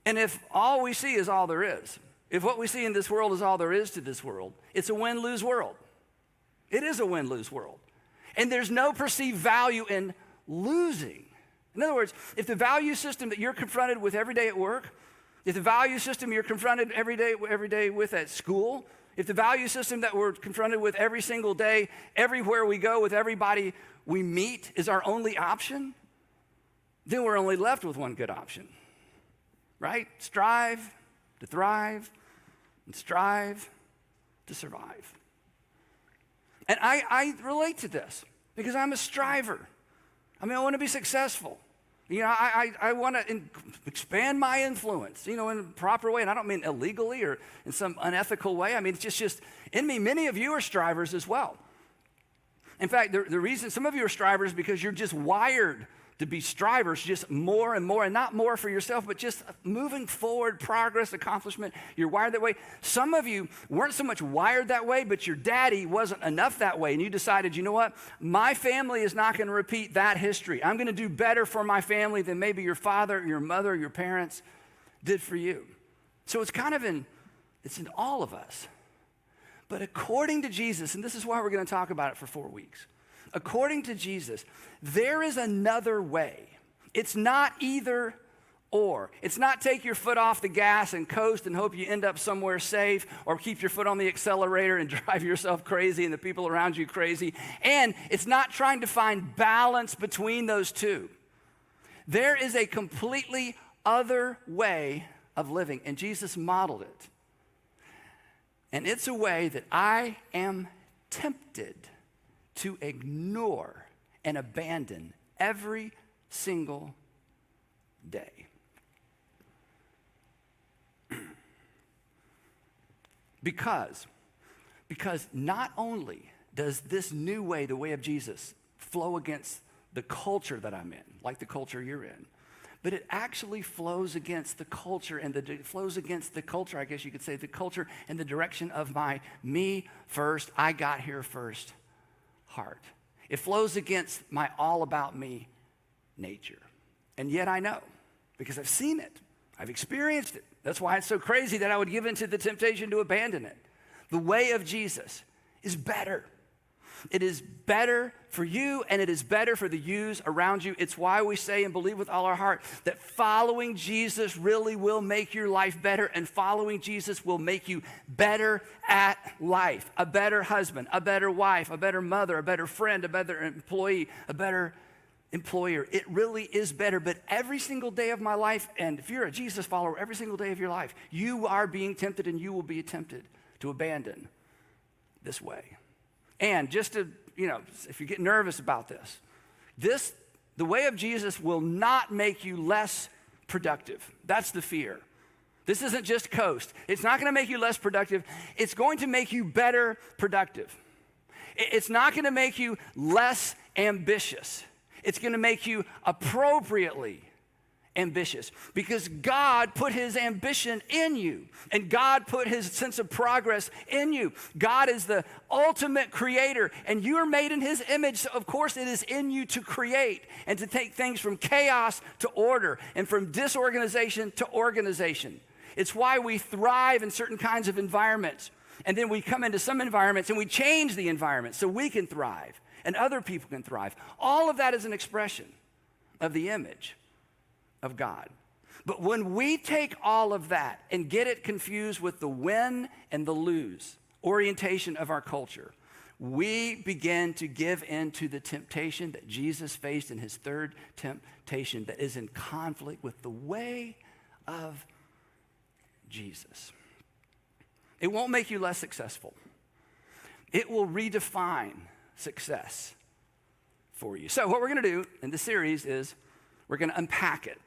And if all we see is all there is, if what we see in this world is all there is to this world, it's a win-lose world. It is a win-lose world. And there's no perceived value in losing. In other words, if the value system that you're confronted with every day at work, if the value system you're confronted every day with at school, if the value system that we're confronted with every single day, everywhere we go, with everybody we meet is our only option, then we're only left with one good option, right? Strive to thrive and strive to survive. And I relate to this because I'm a striver. I want to be successful. I want to expand my influence, in a proper way. And I don't mean illegally or in some unethical way. It's just in me. Many of you are strivers as well. In fact, the reason some of you are strivers because you're just wired to be strivers, just more and more, and not more for yourself, but just moving forward, progress, accomplishment. You're wired that way. Some of you weren't so much wired that way, but your daddy wasn't enough that way, and you decided, you know what? My family is not going to repeat that history. I'm going to do better for my family than maybe your father, your mother, your parents did for you. So it's in all of us. But according to Jesus, and this is why we're going to talk about it for 4 weeks, according to Jesus, there is another way. It's not either or. It's not take your foot off the gas and coast and hope you end up somewhere safe, or keep your foot on the accelerator and drive yourself crazy and the people around you crazy. And it's not trying to find balance between those two. There is a completely other way of living, and Jesus modeled it. And it's a way that I am tempted to ignore and abandon every single day. Because not only does this new way, the way of Jesus, flow against the culture that I'm in, like the culture you're in, but it actually flows against the culture and I guess you could say, the culture and the direction of my me first, I got here first heart. It flows against my all about me nature. And yet I know, because I've seen it, I've experienced it. That's why it's so crazy that I would give into the temptation to abandon it. The way of Jesus is better. It is better for you, and it is better for the yous around you. It's why we say and believe with all our heart that following Jesus really will make your life better, and following Jesus will make you better at life. A better husband, a better wife, a better mother, a better friend, a better employee, a better employer. It really is better. But every single day of my life, and if you're a Jesus follower, every single day of your life, you are being tempted, and you will be tempted to abandon this way. And just to, if you get nervous about this, the way of Jesus will not make you less productive. That's the fear. This isn't just coast. It's not going to make you less productive. It's going to make you better productive. It's not going to make you less ambitious. It's going to make you appropriately ambitious, because God put his ambition in you, and God put his sense of progress in you. God is the ultimate creator, and you are made in his image. So of course it is in you to create and to take things from chaos to order, and from disorganization to organization. It's why we thrive in certain kinds of environments, and then we come into some environments and we change the environment so we can thrive and other people can thrive. All of that is an expression of the image of God. But when we take all of that and get it confused with the win and the lose orientation of our culture, we begin to give in to the temptation that Jesus faced in his third temptation, that is in conflict with the way of Jesus. It won't make you less successful. It will redefine success for you. So what we're going to do in this series is we're going to unpack it.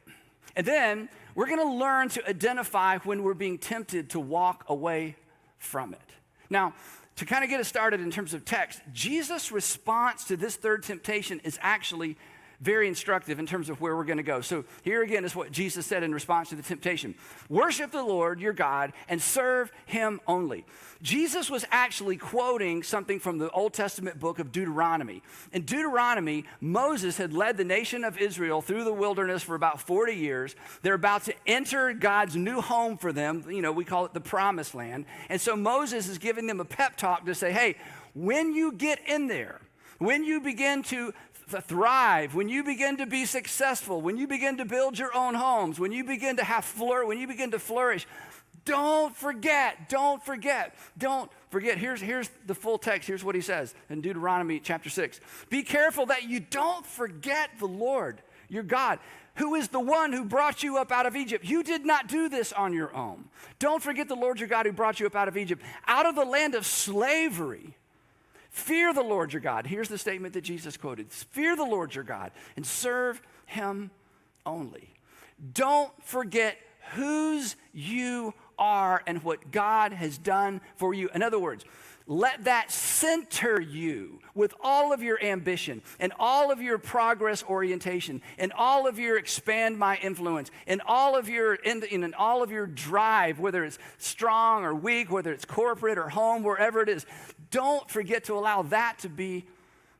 And then we're going to learn to identify when we're being tempted to walk away from it. Now, to kind of get us started in terms of text, Jesus' response to this third temptation is actually very instructive in terms of where we're going to go. So here again is what Jesus said in response to the temptation. Worship the Lord your God and serve him only. Jesus was actually quoting something from the Old Testament book of Deuteronomy. In Deuteronomy, Moses had led the nation of Israel through the wilderness for about 40 years. They're about to enter God's new home for them. We call it the Promised Land. And so Moses is giving them a pep talk to say, hey, when you get in there, when you begin to thrive, when you begin to be successful, when you begin to build your own homes, when you begin to flourish, don't forget. Here's the full text. Here's what he says in Deuteronomy chapter 6. Be careful that you don't forget the Lord, your God, who is the one who brought you up out of Egypt. You did not do this on your own. Don't forget the Lord your God who brought you up out of Egypt, out of the land of slavery. Fear the Lord your God. Here's the statement that Jesus quoted. Fear the Lord your God and serve him only. Don't forget whose you are and what God has done for you. In other words, let that center you with all of your ambition and all of your progress orientation and all of your expand my influence and all of your drive, whether it's strong or weak, whether it's corporate or home, wherever it is. Don't forget to allow that to be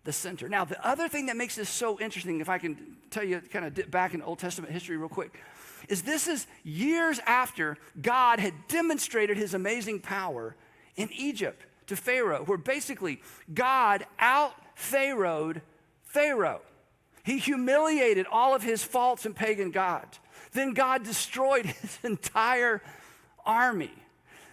the center. Now, the other thing that makes this so interesting, if I can tell you, kind of dip back in Old Testament history real quick, is this is years after God had demonstrated his amazing power in Egypt to Pharaoh, where basically God out-Pharaohed Pharaoh. He humiliated all of his false and pagan gods. Then God destroyed his entire army.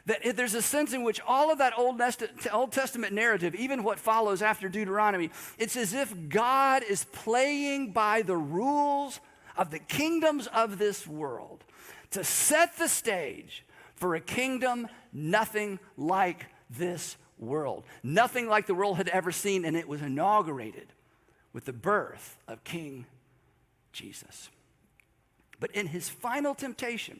That there's a sense in which all of that Old Testament narrative, even what follows after Deuteronomy, it's as if God is playing by the rules of the kingdoms of this world to set the stage for a kingdom nothing like this world. Nothing like the world had ever seen, and it was inaugurated with the birth of King Jesus. But in his final temptation,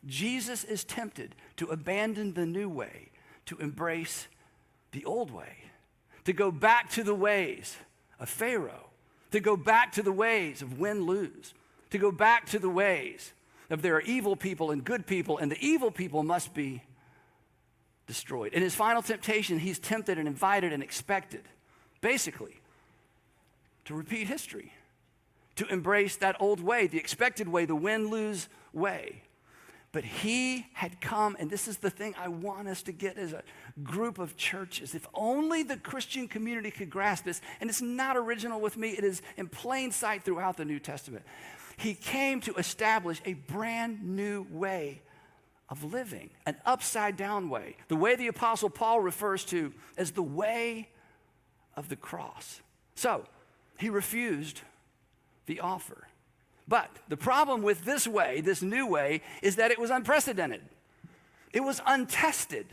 Jesus is tempted to abandon the new way, to embrace the old way, to go back to the ways of Pharaoh, to go back to the ways of win-lose, to go back to the ways of there are evil people and good people, and the evil people must be destroyed. In his final temptation, he's tempted and invited and expected, basically, to repeat history, to embrace that old way, the expected way, the win-lose way. But he had come, and this is the thing I want us to get as a group of churches. If only the Christian community could grasp this, and it's not original with me, it is in plain sight throughout the New Testament. He came to establish a brand new way of living, an upside down way, the way the Apostle Paul refers to as the way of the cross. So, he refused the offer. But the problem with this way, this new way, is that it was unprecedented. It was untested.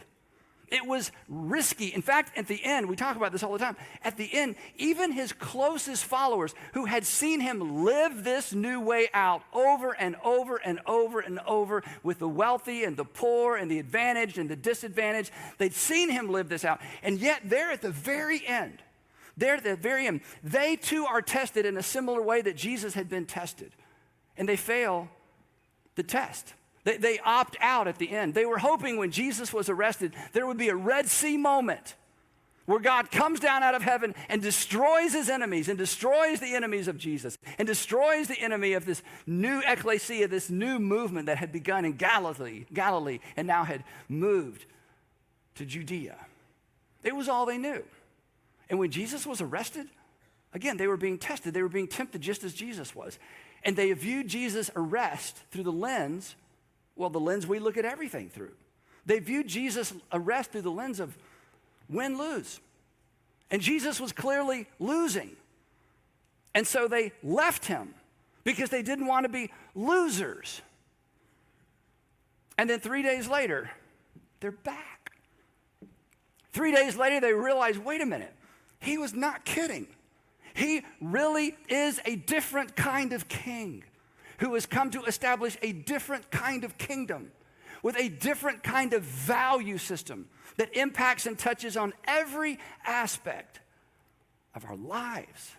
It was risky. In fact, at the end, we talk about this all the time, at the end, even his closest followers who had seen him live this new way out over and over and over and over with the wealthy and the poor and the advantaged and the disadvantaged, they'd seen him live this out. And yet, there at the very end, they too are tested in a similar way that Jesus had been tested. And they fail the test. They opt out at the end. They were hoping when Jesus was arrested, there would be a Red Sea moment where God comes down out of heaven and destroys his enemies and destroys the enemies of Jesus and destroys the enemy of this new ecclesia, this new movement that had begun in Galilee and now had moved to Judea. It was all they knew. And when Jesus was arrested, again, they were being tested. They were being tempted just as Jesus was. And they viewed Jesus' arrest through the lens we look at everything through. They viewed Jesus' arrest through the lens of win-lose. And Jesus was clearly losing. And so they left him because they didn't want to be losers. And then 3 days later, they're back. 3 days later, they realized, wait a minute, he was not kidding. He really is a different kind of king who has come to establish a different kind of kingdom with a different kind of value system that impacts and touches on every aspect of our lives.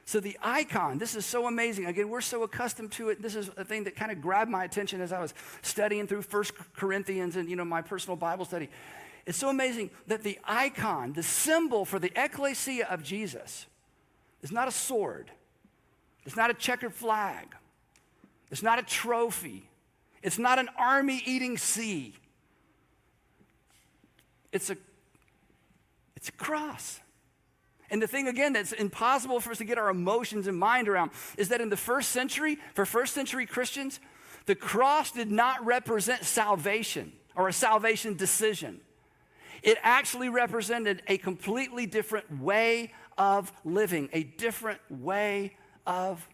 So the icon, this is so amazing. Again, we're so accustomed to it. This is a thing that kind of grabbed my attention as I was studying through 1 Corinthians and, my personal Bible study. It's so amazing that the icon, the symbol for the ecclesia of Jesus, is not a sword. It's not a checkered flag. It's not a trophy. It's not an army eating sea. It's a cross. And the thing, again, that's impossible for us to get our emotions and mind around is that in the first century, for first century Christians, the cross did not represent salvation or a salvation decision. It actually represented a completely different way of living, a different way of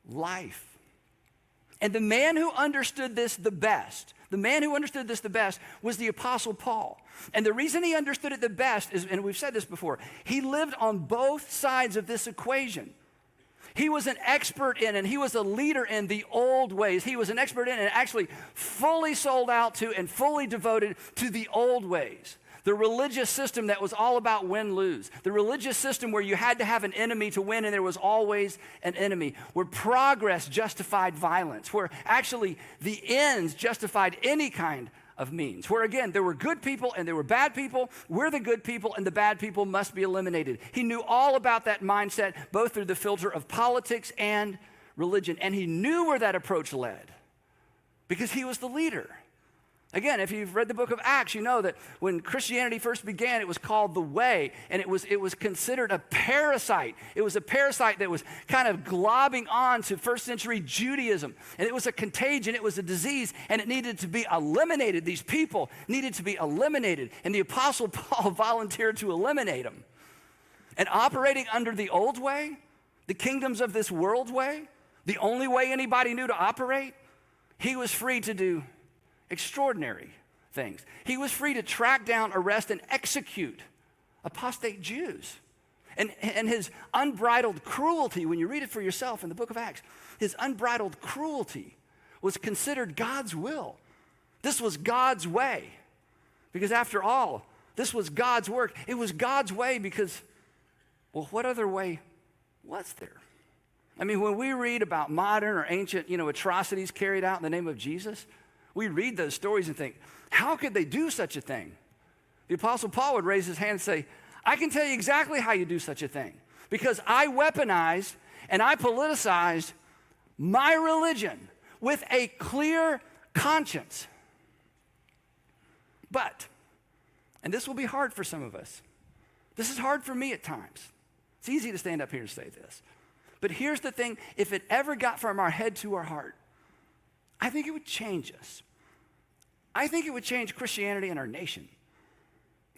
life. And the man who understood this the best was the Apostle Paul. And the reason he understood it the best is, and we've said this before, he lived on both sides of this equation. He was an expert in, and he was a leader in the old ways. He was an expert in and actually fully sold out to and fully devoted to the old ways. The religious system that was all about win-lose. The religious system where you had to have an enemy to win and there was always an enemy. Where progress justified violence. Where actually the ends justified any kind of means. Where again, there were good people and there were bad people. We're the good people and the bad people must be eliminated. He knew all about that mindset both through the filter of politics and religion. And he knew where that approach led because he was the leader. Again, if you've read the book of Acts, you know that when Christianity first began, it was called the Way, and it was considered a parasite. It was a parasite that was kind of globbing on to first century Judaism, and it was a contagion, it was a disease, and it needed to be eliminated. These people needed to be eliminated, and the Apostle Paul volunteered to eliminate them. And operating under the old way, the kingdoms of this world way, the only way anybody knew to operate, he was free to do extraordinary things. He was free to track down, arrest, and execute apostate Jews. And his unbridled cruelty, when you read it for yourself in the book of Acts, his unbridled cruelty was considered God's will. This was God's way. Because after all, this was God's work. It was God's way because, well, what other way was there? I mean, when we read about modern or ancient, atrocities carried out in the name of Jesus, we read those stories and think, how could they do such a thing? The Apostle Paul would raise his hand and say, I can tell you exactly how you do such a thing because I weaponized and I politicized my religion with a clear conscience. But, and this will be hard for some of us. This is hard for me at times. It's easy to stand up here and say this. But here's the thing, if it ever got from our head to our heart, I think it would change us. I think it would change Christianity in our nation.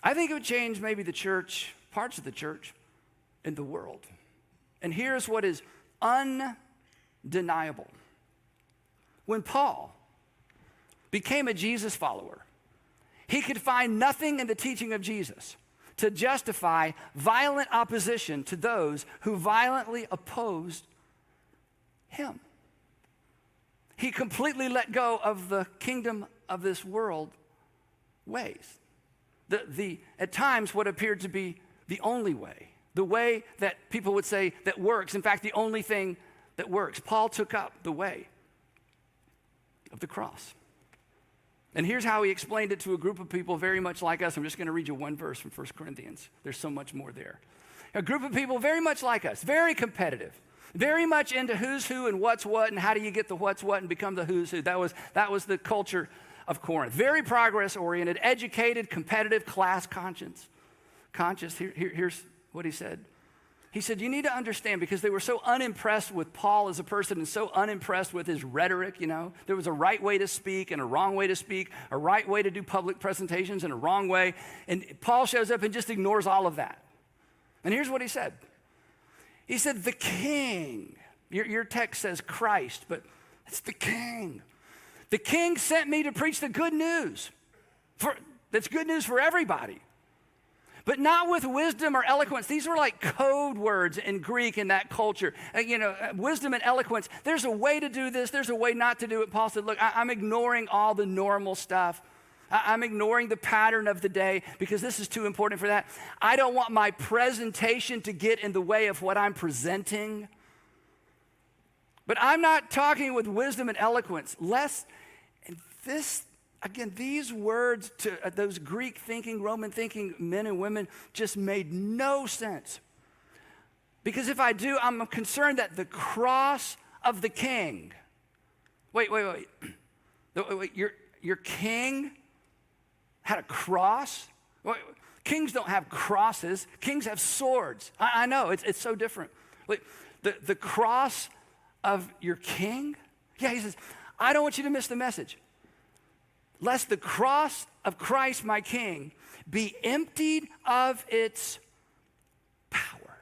I think it would change maybe the church, parts of the church, in the world. And here's what is undeniable. When Paul became a Jesus follower, he could find nothing in the teaching of Jesus to justify violent opposition to those who violently opposed him. He completely let go of the kingdom of this world ways. At times, what appeared to be the only way, the way that people would say that works, in fact, the only thing that works. Paul took up the way of the cross. And here's how he explained it to a group of people very much like us. I'm just going to read you one verse from 1 Corinthians. There's so much more there. A group of people very much like us, very competitive, very much into who's who and what's what and how do you get the what's what and become the who's who. That was the culture of Corinth. Very progress-oriented, educated, competitive, class conscious. Here's what he said. He said, you need to understand, because they were so unimpressed with Paul as a person and so unimpressed with his rhetoric, there was a right way to speak and a wrong way to speak, a right way to do public presentations and a wrong way. And Paul shows up and just ignores all of that. And here's what he said. He said, the king, your text says Christ, but it's the king. The king sent me to preach the good news. That's good news for everybody. But not with wisdom or eloquence. These were like code words in Greek in that culture. Wisdom and eloquence. There's a way to do this. There's a way not to do it. Paul said, look, I'm ignoring all the normal stuff. I'm ignoring the pattern of the day because this is too important for that. I don't want my presentation to get in the way of what I'm presenting. But I'm not talking with wisdom and eloquence. Again, these words to those Greek thinking, Roman thinking men and women just made no sense. Because if I do, I'm concerned that the cross of the king. Wait. Your king had a cross? Kings don't have crosses. Kings have swords. I know, it's so different. Wait, the cross of your king? Yeah, he says, I don't want you to miss the message. Lest the cross of Christ, my king, be emptied of its power.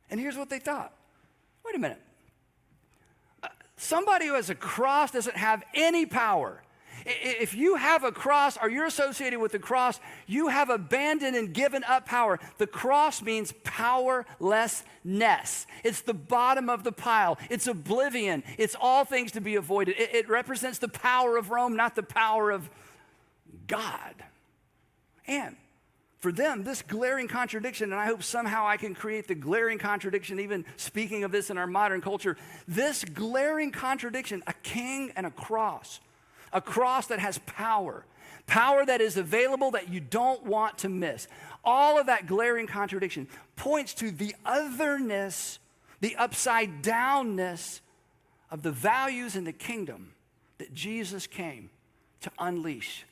And here's what they thought. Wait a minute. Somebody who has a cross doesn't have any power. If you have a cross or you're associated with the cross, you have abandoned and given up power. The cross means powerlessness. It's the bottom of the pile. It's oblivion. It's all things to be avoided. It represents the power of Rome, not the power of God. And for them, this glaring contradiction, and I hope somehow I can create the glaring contradiction, even speaking of this in our modern culture, this glaring contradiction, a king and a cross that has power that is available that you don't want to miss. All of that glaring contradiction points to the otherness, the upside downness of the values in the kingdom that Jesus came to unleash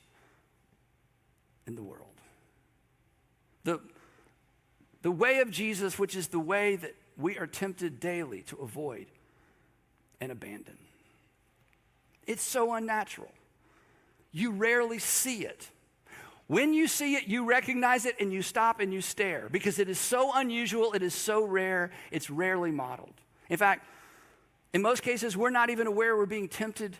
in the world. The way of Jesus, which is the way that we are tempted daily to avoid and abandon. It's so unnatural. You rarely see it. When you see it, you recognize it and you stop and you stare because it is so unusual, it is so rare, it's rarely modeled. In fact, in most cases, we're not even aware we're being tempted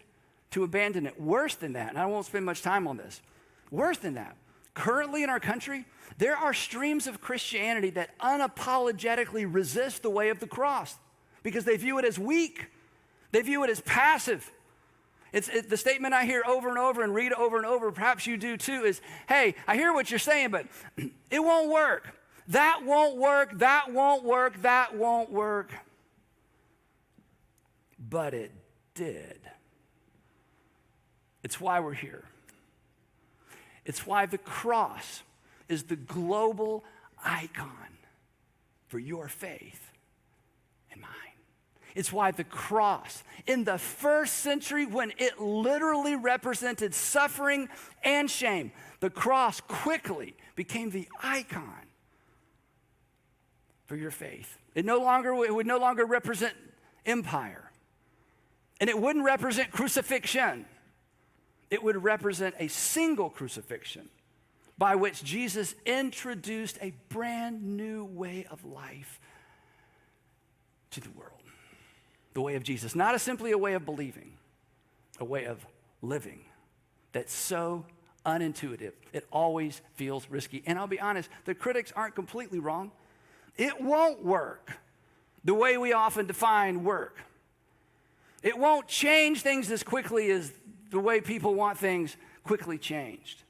to abandon it. Worse than that, and I won't spend much time on this, worse than that, currently in our country, there are streams of Christianity that unapologetically resist the way of the cross because they view it as weak. They view it as passive. It's the statement I hear over and over and read over and over, perhaps you do too, is, hey, I hear what you're saying, but it won't work. That won't work, that won't work, that won't work. But it did. It's why we're here. It's why the cross is the global icon for your faith and mine. It's why the cross, in the first century when it literally represented suffering and shame, the cross quickly became the icon for your faith. It would no longer represent empire. And it wouldn't represent crucifixion. It would represent a single crucifixion by which Jesus introduced a brand new way of life to the world. The way of Jesus, not simply a way of believing, a way of living that's so unintuitive. It always feels risky. And I'll be honest, the critics aren't completely wrong. It won't work the way we often define work. It won't change things as quickly as the way people want things quickly changed.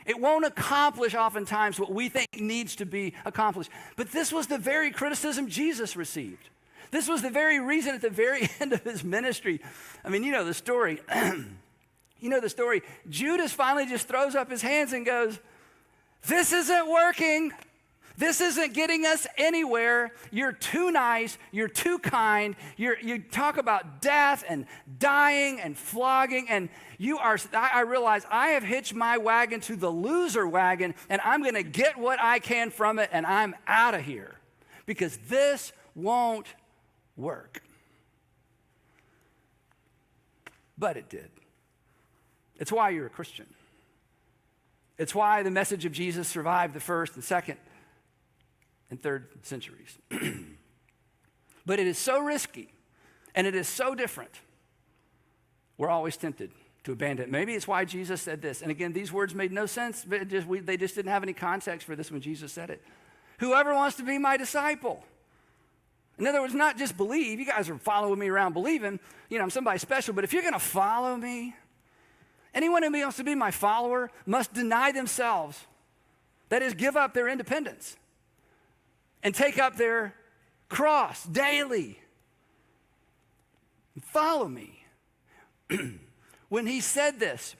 It won't accomplish oftentimes what we think needs to be accomplished. But this was the very criticism Jesus received. This was the very reason at the very end of his ministry. I mean, you know the story. You know the story. Judas finally just throws up his hands and goes, "This isn't working. This isn't getting us anywhere. You're too nice. You're too kind. You talk about death and dying and flogging, and I realize I have hitched my wagon to the loser wagon, and I'm going to get what I can from it, and I'm out of here because this won't work." But it did. It's why you're a Christian. It's why the message of Jesus survived the first and second and third centuries. But it is so risky and it is so different. We're always tempted to abandon it. Maybe it's why Jesus said this. And again, these words made no sense. They just didn't have any context for this when Jesus said it. Whoever wants to be my disciple. In other words, not just believe. You guys are following me around believing, I'm somebody special. But if you're going to follow me, anyone who wants to be my follower must deny themselves. That is, give up their independence and take up their cross daily. Follow me. When he said this,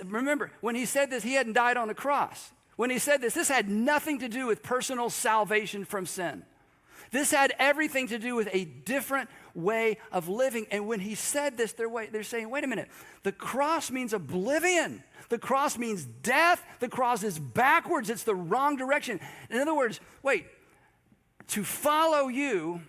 remember, when he said this, he hadn't died on the cross. When he said this had nothing to do with personal salvation from sin. This had everything to do with a different way of living. And when he said this, they're saying, wait a minute, the cross means oblivion. The cross means death. The cross is backwards. It's the wrong direction. In other words, wait, to follow you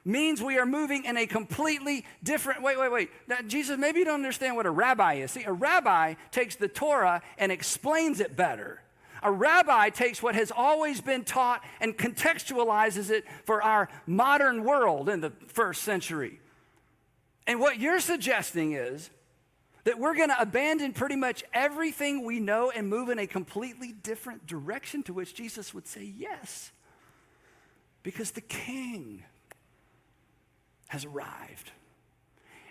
means we are moving in a completely different, wait. Now, Jesus, maybe you don't understand what a rabbi is. See, a rabbi takes the Torah and explains it better. A rabbi takes what has always been taught and contextualizes it for our modern world in the first century. And what you're suggesting is that we're going to abandon pretty much everything we know and move in a completely different direction, to which Jesus would say yes. Because the King has arrived.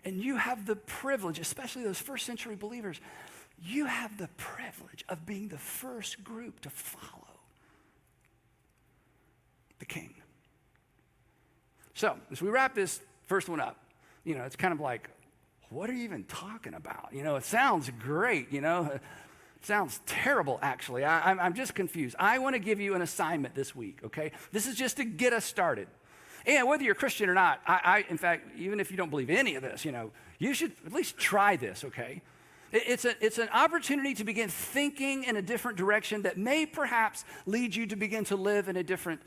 And you have the privilege, especially those first century believers, you have the privilege of being the first group to follow the King. So, as we wrap this first one up, it's kind of like, what are you even talking about? It sounds great, It sounds terrible, actually. I'm just confused. I want to give you an assignment this week, okay? This is just to get us started. And whether you're a Christian or not, in fact, even if you don't believe any of this, you should at least try this, okay? It's an opportunity to begin thinking in a different direction that may perhaps lead you to begin to live in a different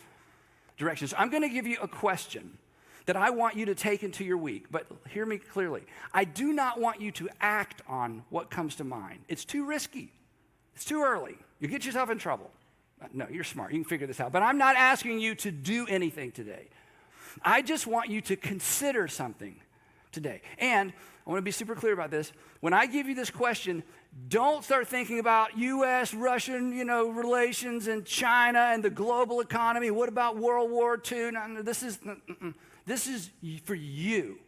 direction. So I'm going to give you a question that I want you to take into your week, but hear me clearly. I do not want you to act on what comes to mind. It's too risky. It's too early. You get yourself in trouble. No, you're smart. You can figure this out. But I'm not asking you to do anything today. I just want you to consider something today. And I want to be super clear about this. When I give you this question, don't start thinking about U.S.-Russian, relations and China and the global economy. What about World War II? No, this is for you.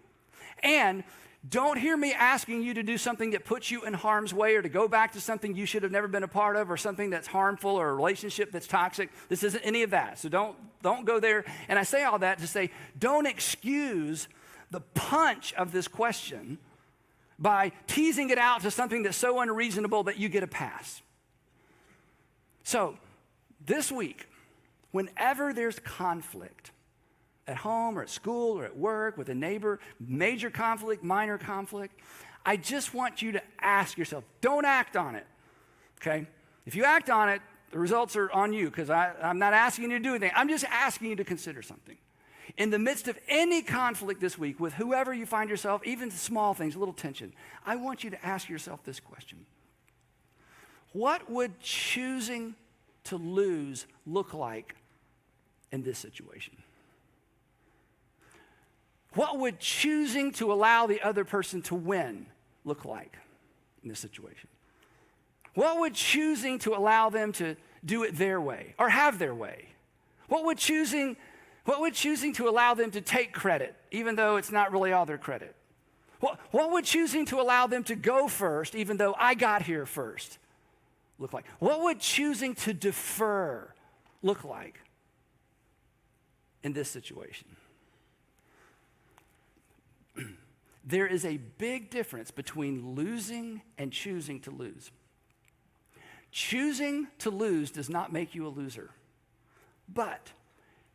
And don't hear me asking you to do something that puts you in harm's way or to go back to something you should have never been a part of or something that's harmful or a relationship that's toxic. This isn't any of that. So don't go there. And I say all that to say, don't excuse the punch of this question by teasing it out to something that's so unreasonable that you get a pass. So this week, whenever there's conflict, at home or at school or at work, with a neighbor, major conflict, minor conflict, I just want you to ask yourself, don't act on it, okay? If you act on it, the results are on you, because I'm not asking you to do anything. I'm just asking you to consider something. In the midst of any conflict this week with whoever you find yourself, even small things, a little tension, I want you to ask yourself this question. What would choosing to lose look like in this situation? What would choosing to allow the other person to win look like in this situation? What would choosing to allow them to do it their way or have their way? What would choosing to allow them to take credit, even though it's not really all their credit? What would choosing to allow them to go first, even though I got here first, look like? What would choosing to defer look like in this situation? There is a big difference between losing and choosing to lose. Choosing to lose does not make you a loser, but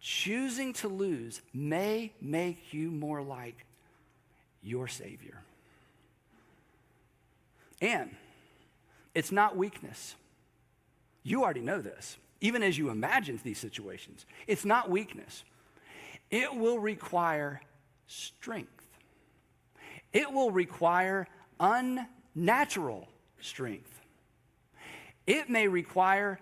choosing to lose may make you more like your Savior. And it's not weakness. You already know this, even as you imagine these situations. It's not weakness. It will require strength. It will require unnatural strength. It may require